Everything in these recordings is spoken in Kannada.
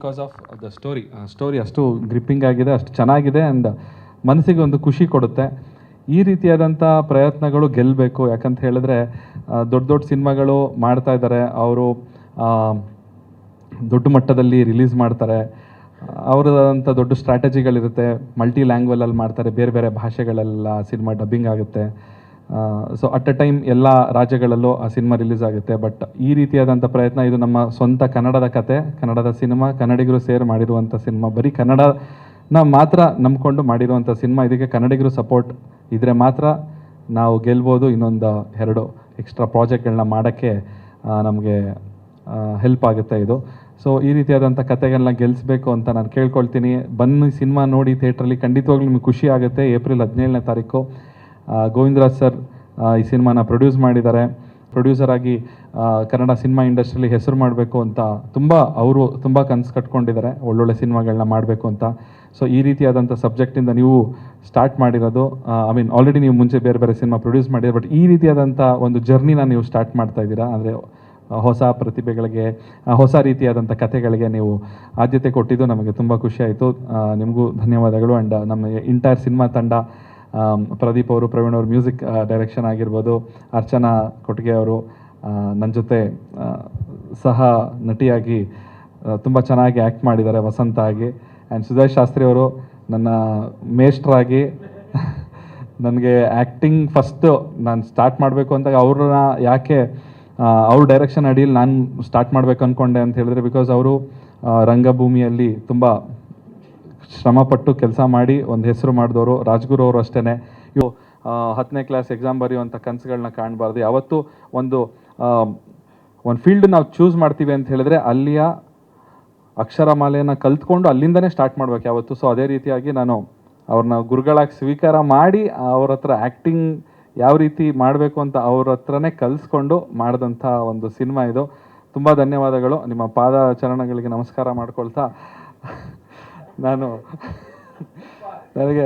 ಬಿಕಾಸ್ ಆಫ್ ದ ಸ್ಟೋರಿ ಅಷ್ಟು ಗ್ರಿಪ್ಪಿಂಗ್ ಆಗಿದೆ, ಅಷ್ಟು ಚೆನ್ನಾಗಿದೆ ಆ್ಯಂಡ್ ಮನಸ್ಸಿಗೆ ಒಂದು ಖುಷಿ ಕೊಡುತ್ತೆ. ಈ ರೀತಿಯಾದಂಥ ಪ್ರಯತ್ನಗಳು ಗೆಲ್ಲಬೇಕು. ಯಾಕಂತ ಹೇಳಿದ್ರೆ ದೊಡ್ಡ ದೊಡ್ಡ ಸಿನಿಮಾಗಳು ಮಾಡ್ತಾ ಇದ್ದಾರೆ, ಅವರು ದೊಡ್ಡ ಮಟ್ಟದಲ್ಲಿ ರಿಲೀಸ್ ಮಾಡ್ತಾರೆ, ಅವರದಂಥ ದೊಡ್ಡ ಸ್ಟ್ರಾಟಜಿಗಳಿರುತ್ತೆ, ಮಲ್ಟಿ ಲ್ಯಾಂಗ್ವೇಜಲ್ಲಿ ಮಾಡ್ತಾರೆ, ಬೇರೆ ಬೇರೆ ಭಾಷೆಗಳೆಲ್ಲ ಸಿನಿಮಾ ಡಬ್ಬಿಂಗ್ ಆಗುತ್ತೆ. ಸೊ ಅಟ್ ಎ ಟೈಮ್ ಎಲ್ಲ ರಾಜ್ಯಗಳಲ್ಲೂ ಆ ಸಿನಿಮಾ ರಿಲೀಸ್ ಆಗುತ್ತೆ. ಬಟ್ ಈ ರೀತಿಯಾದಂಥ ಪ್ರಯತ್ನ, ಇದು ನಮ್ಮ ಸ್ವಂತ ಕನ್ನಡದ ಕತೆ, ಕನ್ನಡದ ಸಿನಿಮಾ, ಕನ್ನಡಿಗರು ಸೇರಿ ಮಾಡಿರುವಂಥ ಸಿನಿಮಾ, ಬರೀ ಕನ್ನಡನ ಮಾತ್ರ ನಂಬ್ಕೊಂಡು ಮಾಡಿರುವಂಥ ಸಿನಿಮಾ. ಇದಕ್ಕೆ ಕನ್ನಡಿಗರು ಸಪೋರ್ಟ್ ಇದ್ದರೆ ಮಾತ್ರ ನಾವು ಗೆಲ್ಬೋದು. ಇನ್ನೊಂದು 2 ಎಕ್ಸ್ಟ್ರಾ ಪ್ರಾಜೆಕ್ಟ್ಗಳನ್ನ ಮಾಡೋಕ್ಕೆ ನಮಗೆ ಹೆಲ್ಪ್ ಆಗುತ್ತೆ ಇದು. ಸೊ ಈ ರೀತಿಯಾದಂಥ ಕತೆಗಳನ್ನ ಗೆಲ್ಲಿಸ್ಬೇಕು ಅಂತ ನಾನು ಕೇಳ್ಕೊಳ್ತೀನಿ. ಬನ್ನಿ ಸಿನಿಮಾ ನೋಡಿ ಥಿಯೇಟ್ರಲ್ಲಿ, ಖಂಡಿತವಾಗ್ಲೂ ನಿಮಗೆ ಖುಷಿ ಆಗುತ್ತೆ. ಏಪ್ರಿಲ್ 17ನೇ ತಾರೀಕು ಗೋವಿಂದರಾಜ್ ಸರ್ ಈ ಸಿನಿಮಾನ ಪ್ರೊಡ್ಯೂಸ್ ಮಾಡಿದ್ದಾರೆ. ಪ್ರೊಡ್ಯೂಸರ್ ಆಗಿ ಕನ್ನಡ ಸಿನಿಮಾ ಇಂಡಸ್ಟ್ರಿಯಲ್ಲಿ ಹೆಸರು ಮಾಡಬೇಕು ಅಂತ ಅವರು ತುಂಬ ಕನಸು ಕಟ್ಕೊಂಡಿದ್ದಾರೆ, ಒಳ್ಳೊಳ್ಳೆ ಸಿನಿಮಾಗಳನ್ನ ಮಾಡಬೇಕು ಅಂತ. ಸೊ ಈ ರೀತಿಯಾದಂಥ ಸಬ್ಜೆಕ್ಟಿಂದ ನೀವು ಸ್ಟಾರ್ಟ್ ಮಾಡಿರೋದು, ಆಲ್ರೆಡಿ ನೀವು ಮುಂಚೆ ಬೇರೆ ಬೇರೆ ಸಿನಿಮಾ ಪ್ರೊಡ್ಯೂಸ್ ಮಾಡಿದ್ದೀರ, ಬಟ್ ಈ ರೀತಿಯಾದಂಥ ಒಂದು ಜರ್ನಿನ ನೀವು ಸ್ಟಾರ್ಟ್ ಮಾಡ್ತಾ ಇದ್ದೀರಾ. ಅಂದರೆ ಹೊಸ ಪ್ರತಿಭೆಗಳಿಗೆ, ಹೊಸ ರೀತಿಯಾದಂಥ ಕಥೆಗಳಿಗೆ ನೀವು ಆದ್ಯತೆ ಕೊಟ್ಟಿದ್ದು ನಮಗೆ ತುಂಬ ಖುಷಿ ಆಯಿತು. ನಿಮಗೂ ಧನ್ಯವಾದಗಳು. ಆ್ಯಂಡ್ ನಮ್ಮ ಇಂಟೈರ್ ಸಿನಿಮಾ ತಂಡ, ಪ್ರದೀಪ್ ಅವರು, ಪ್ರವೀಣ್ ಅವರು ಮ್ಯೂಸಿಕ್ ಡೈರೆಕ್ಷನ್ ಆಗಿರ್ಬೋದು, ಅರ್ಚನಾ ಕೊಟ್ಟಿಗೆ ಅವರು ನನ್ನ ಜೊತೆ ಸಹ ನಟಿಯಾಗಿ ತುಂಬ ಚೆನ್ನಾಗಿ ಆ್ಯಕ್ಟ್ ಮಾಡಿದ್ದಾರೆ ವಸಂತ ಆಗಿ. ಆ್ಯಂಡ್ ಸುಧೇಶ್ ಶಾಸ್ತ್ರಿ ಅವರು ನನ್ನ ಮೇಸ್ಟ್ರಾಗಿ ನನಗೆ ಆ್ಯಕ್ಟಿಂಗ್ ಫಸ್ಟು ನಾನು ಸ್ಟಾರ್ಟ್ ಮಾಡಬೇಕು ಅಂತ ಅವ್ರನ್ನ ಯಾಕೆ ಅವ್ರ ಡೈರೆಕ್ಷನ್ ಅಡಿಯಲ್ಲಿ ನಾನು ಸ್ಟಾರ್ಟ್ ಮಾಡಬೇಕು ಅಂದ್ಕೊಂಡೆ ಅಂತ ಹೇಳಿದ್ರೆ, ಬಿಕಾಸ್ ಅವರು ರಂಗಭೂಮಿಯಲ್ಲಿ ತುಂಬ ಶ್ರಮಪಟ್ಟು ಕೆಲಸ ಮಾಡಿ ಒಂದು ಹೆಸರು ಮಾಡಿದವರು. ರಾಜ್ಗುರು ಅವರು ಅಷ್ಟೇ, ಇವು 10ನೇ ಕ್ಲಾಸ್ ಎಕ್ಸಾಮ್ ಬರೆಯುವಂಥ ಕನಸುಗಳನ್ನ ಕಾಣಬಾರ್ದು. ಯಾವತ್ತೂ ಒಂದು ಫೀಲ್ಡ್ ನಾವು ಚೂಸ್ ಮಾಡ್ತೀವಿ ಅಂತ ಹೇಳಿದ್ರೆ ಅಲ್ಲಿಯ ಅಕ್ಷರಮಾಲೆಯನ್ನು ಕಲ್ತ್ಕೊಂಡು ಅಲ್ಲಿಂದನೇ ಸ್ಟಾರ್ಟ್ ಮಾಡ್ಬೇಕು ಯಾವತ್ತು. ಸೊ ಅದೇ ರೀತಿಯಾಗಿ ನಾನು ಅವ್ರನ್ನ ಗುರುಗಳಾಗಿ ಸ್ವೀಕಾರ ಮಾಡಿ ಅವ್ರ ಹತ್ರ ಆ್ಯಕ್ಟಿಂಗ್ ಯಾವ ರೀತಿ ಮಾಡಬೇಕು ಅಂತ ಅವ್ರ ಹತ್ರನೇ ಕಲಿಸ್ಕೊಂಡು ಮಾಡಿದಂಥ ಒಂದು ಸಿನಿಮಾ ಇದು. ತುಂಬ ಧನ್ಯವಾದಗಳು. ನಿಮ್ಮ ಪಾದ ಚರಣಗಳಿಗೆ ನಮಸ್ಕಾರ ಮಾಡ್ಕೊಳ್ತಾ ನನಗೆ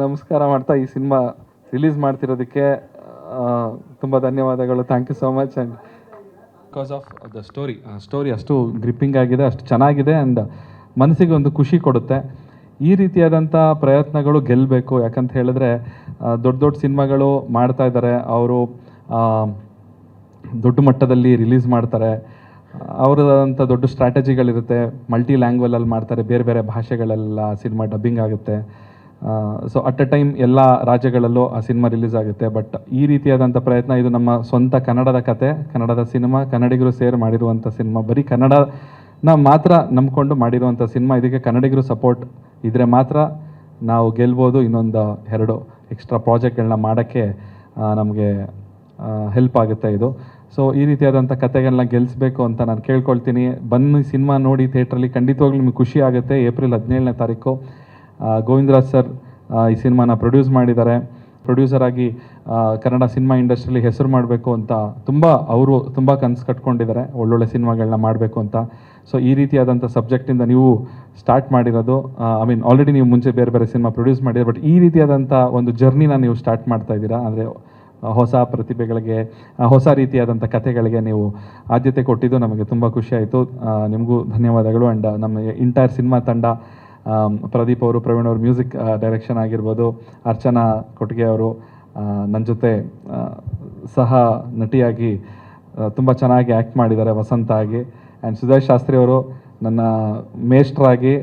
ನಮಸ್ಕಾರ ಮಾಡ್ತಾ ಈ ಸಿನಿಮಾ ರಿಲೀಸ್ ಮಾಡ್ತಿರೋದಕ್ಕೆ ತುಂಬ ಧನ್ಯವಾದಗಳು. Thank you so much. And because of the story ಅಷ್ಟು ಗ್ರಿಪ್ಪಿಂಗ್ ಆಗಿದೆ, ಅಷ್ಟು ಚೆನ್ನಾಗಿದೆ ಆ್ಯಂಡ್ ಮನಸ್ಸಿಗೆ ಒಂದು ಖುಷಿ ಕೊಡುತ್ತೆ. ಈ ರೀತಿಯಾದಂಥ ಪ್ರಯತ್ನಗಳು ಗೆಲ್ಲಬೇಕು. ಯಾಕಂತ ಹೇಳಿದ್ರೆ ದೊಡ್ಡ ದೊಡ್ಡ ಸಿನಿಮಾಗಳು ಮಾಡ್ತಾ ಇದ್ದಾರೆ, ಅವರು ದೊಡ್ಡ ಮಟ್ಟದಲ್ಲಿ ರಿಲೀಸ್ ಮಾಡ್ತಾರೆ, ಅವರದಂಥ ದೊಡ್ಡ ಸ್ಟ್ರಾಟಜಿಗಳಿರುತ್ತೆ, ಮಲ್ಟಿ ಲ್ಯಾಂಗ್ವೇಜಲ್ಲಿ ಮಾಡ್ತಾರೆ, ಬೇರೆ ಬೇರೆ ಭಾಷೆಗಳೆಲ್ಲ ಸಿನಿಮಾ ಡಬ್ಬಿಂಗ್ ಆಗುತ್ತೆ. ಸೊ ಅಟ್ ಎ ಟೈಮ್ ಎಲ್ಲ ರಾಜ್ಯಗಳಲ್ಲೂ ಆ ಸಿನಿಮಾ ರಿಲೀಸ್ ಆಗುತ್ತೆ. ಬಟ್ ಈ ರೀತಿಯಾದಂಥ ಪ್ರಯತ್ನ, ಇದು ನಮ್ಮ ಸ್ವಂತ ಕನ್ನಡದ ಕತೆ, ಕನ್ನಡದ ಸಿನಿಮಾ, ಕನ್ನಡಿಗರು ಸೇರಿ ಮಾಡಿರುವಂಥ ಸಿನಿಮಾ, ಬರೀ ಕನ್ನಡನ ಮಾತ್ರ ನಂಬ್ಕೊಂಡು ಮಾಡಿರುವಂಥ ಸಿನಿಮಾ. ಇದಕ್ಕೆ ಕನ್ನಡಿಗರು ಸಪೋರ್ಟ್ ಇದ್ದರೆ ಮಾತ್ರ ನಾವು ಗೆಲ್ಬೋದು. ಇನ್ನೊಂದು 2 ಎಕ್ಸ್ಟ್ರಾ ಪ್ರಾಜೆಕ್ಟ್ಗಳನ್ನ ಮಾಡೋಕ್ಕೆ ನಮಗೆ ಹೆಲ್ಪ್ ಆಗುತ್ತೆ ಇದು. ಸೊ ಈ ರೀತಿಯಾದಂಥ ಕತೆಗಳನ್ನ ಗೆಲ್ಲಿಸ್ಬೇಕು ಅಂತ ನಾನು ಕೇಳ್ಕೊಳ್ತೀನಿ. ಬನ್ನಿ ಸಿನಿಮಾ ನೋಡಿ ಥಿಯೇಟ್ರಲ್ಲಿ, ಖಂಡಿತವಾಗ್ಲೂ ನಿಮಗೆ ಖುಷಿ ಆಗುತ್ತೆ. ಏಪ್ರಿಲ್ 17ನೇ ತಾರೀಕು ಗೋವಿಂದರಾಜ್ ಸರ್ ಈ ಸಿನಿಮಾನ ಪ್ರೊಡ್ಯೂಸ್ ಮಾಡಿದ್ದಾರೆ. ಪ್ರೊಡ್ಯೂಸರ್ ಆಗಿ ಕನ್ನಡ ಸಿನಿಮಾ ಇಂಡಸ್ಟ್ರಿಯಲ್ಲಿ ಹೆಸರು ಮಾಡಬೇಕು ಅಂತ ಅವರು ತುಂಬ ಕನಸು ಕಟ್ಕೊಂಡಿದ್ದಾರೆ, ಒಳ್ಳೊಳ್ಳೆ ಸಿನಿಮಾಗಳನ್ನ ಮಾಡಬೇಕು ಅಂತ. ಸೊ ಈ ರೀತಿಯಾದಂಥ ಸಬ್ಜೆಕ್ಟಿಂದ ನೀವು ಸ್ಟಾರ್ಟ್ ಮಾಡಿರೋದು, ಆಲ್ರೆಡಿ ನೀವು ಮುಂಚೆ ಬೇರೆ ಬೇರೆ ಸಿನಿಮಾ ಪ್ರೊಡ್ಯೂಸ್ ಮಾಡಿದ್ದೀರ, ಬಟ್ ಈ ರೀತಿಯಾದಂಥ ಒಂದು ಜರ್ನಿನ ನೀವು ಸ್ಟಾರ್ಟ್ ಮಾಡ್ತಾ ಇದ್ದೀರಾ. ಅಂದರೆ ಹೊಸ ಪ್ರತಿಭೆಗಳಿಗೆ, ಹೊಸ ರೀತಿಯಾದಂಥ ಕಥೆಗಳಿಗೆ ನೀವು ಆದ್ಯತೆ ಕೊಟ್ಟಿದ್ದು ನಮಗೆ ತುಂಬ ಖುಷಿ ಆಯಿತು. ನಿಮಗೂ ಧನ್ಯವಾದಗಳು. ಆ್ಯಂಡ್ ನಮ್ಮ ಇಂಟೈರ್ ಸಿನಿಮಾ ತಂಡ, ಪ್ರದೀಪ್ ಅವರು, ಪ್ರವೀಣ್ ಅವರು ಮ್ಯೂಸಿಕ್ ಡೈರೆಕ್ಷನ್ ಆಗಿರ್ಬೋದು, ಅರ್ಚನಾ ಕೊಟ್ಟಿಗೆ ಅವರು ನನ್ನ ಜೊತೆ ಸಹ ನಟಿಯಾಗಿ ತುಂಬ ಚೆನ್ನಾಗಿ ಆ್ಯಕ್ಟ್ ಮಾಡಿದ್ದಾರೆ ವಸಂತ ಆಗಿ. ಆ್ಯಂಡ್ ಸುಧೇಶ್ ಶಾಸ್ತ್ರಿ ಅವರು ನನ್ನ ಮೇಸ್ಟ್ರಾಗಿ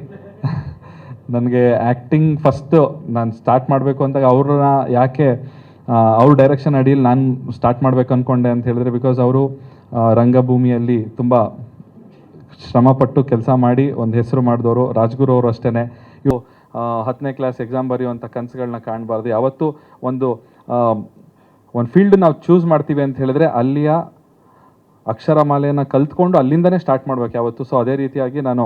ನನಗೆ ಆ್ಯಕ್ಟಿಂಗ್ ಫಸ್ಟು ನಾನು ಸ್ಟಾರ್ಟ್ ಮಾಡಬೇಕು ಅಂತ ಅವ್ರನ್ನ ಯಾಕೆ ಅವ್ರ ಡೈರೆಕ್ಷನ್ ಅಡಿಯಲ್ಲಿ ನಾನು ಸ್ಟಾರ್ಟ್ ಮಾಡಬೇಕು ಅಂದ್ಕೊಂಡೆ ಅಂತ ಹೇಳಿದ್ರೆ, ಬಿಕಾಸ್ ಅವರು ರಂಗಭೂಮಿಯಲ್ಲಿ ತುಂಬ ಶ್ರಮಪಟ್ಟು ಕೆಲಸ ಮಾಡಿ ಒಂದು ಹೆಸರು ಮಾಡಿದವರು. ರಾಜ್ಗುರು ಅವರು ಅಷ್ಟೇ, ಇವು 10ನೇ ಕ್ಲಾಸ್ ಎಕ್ಸಾಮ್ ಬರೆಯುವಂಥ ಕನಸುಗಳನ್ನ ಕಾಣಬಾರ್ದು. ಯಾವತ್ತೂ ಒಂದು ಫೀಲ್ಡ್ ನಾವು ಚೂಸ್ ಮಾಡ್ತೀವಿ ಅಂತ ಹೇಳಿದ್ರೆ ಅಲ್ಲಿಯ ಅಕ್ಷರಮಾಲೆಯನ್ನು ಕಲ್ತ್ಕೊಂಡು ಅಲ್ಲಿಂದನೇ ಸ್ಟಾರ್ಟ್ ಮಾಡ್ಬೇಕು ಯಾವತ್ತು. ಸೊ ಅದೇ ರೀತಿಯಾಗಿ ನಾನು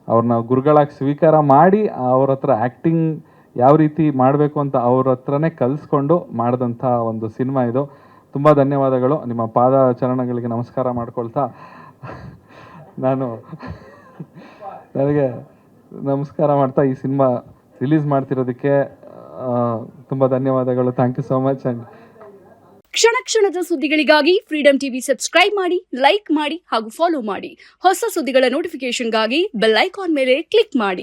ಅವ್ರನ್ನ ಗುರುಗಳಾಗಿ ಸ್ವೀಕಾರ ಮಾಡಿ ಅವ್ರ ಹತ್ರ ಆ್ಯಕ್ಟಿಂಗ್ ಯಾವ ರೀತಿ ಮಾಡಬೇಕು ಅಂತ ಅವ್ರ ಹತ್ರನೇ ಕಲಿಸ್ಕೊಂಡು ಮಾಡಿದಂಥ ಒಂದು ಸಿನಿಮಾ ಇದು. ತುಂಬ ಧನ್ಯವಾದಗಳು. ನಿಮ್ಮ ಪಾದ ಚರಣಗಳಿಗೆ ನಮಸ್ಕಾರ ಮಾಡ್ಕೊಳ್ತಾ ನನಗೆ ನಮಸ್ಕಾರ ಮಾಡ್ತಾ ಈ ಸಿನಿಮಾ ರಿಲೀಸ್ ಮಾಡ್ತಿರೋದಕ್ಕೆ ತುಂಬ ಧನ್ಯವಾದಗಳು. Thank you so much. And ಕ್ಷಣ ಕ್ಷಣದ ಸುದ್ದಿಗಳಿಗಾಗಿ ಫ್ರೀಡಂ ಟಿವಿ ಸಬ್ಸ್ಕ್ರೈಬ್ ಮಾಡಿ, ಲೈಕ್ ಮಾಡಿ ಹಾಗೂ ಫಾಲೋ ಮಾಡಿ. ಹೊಸ ಸುದ್ದಿಗಳ ನೋಟಿಫಿಕೇಶನ್ಗಾಗಿ ಬೆಲ್ ಐಕಾನ್ ಮೇಲೆ ಕ್ಲಿಕ್ ಮಾಡಿ.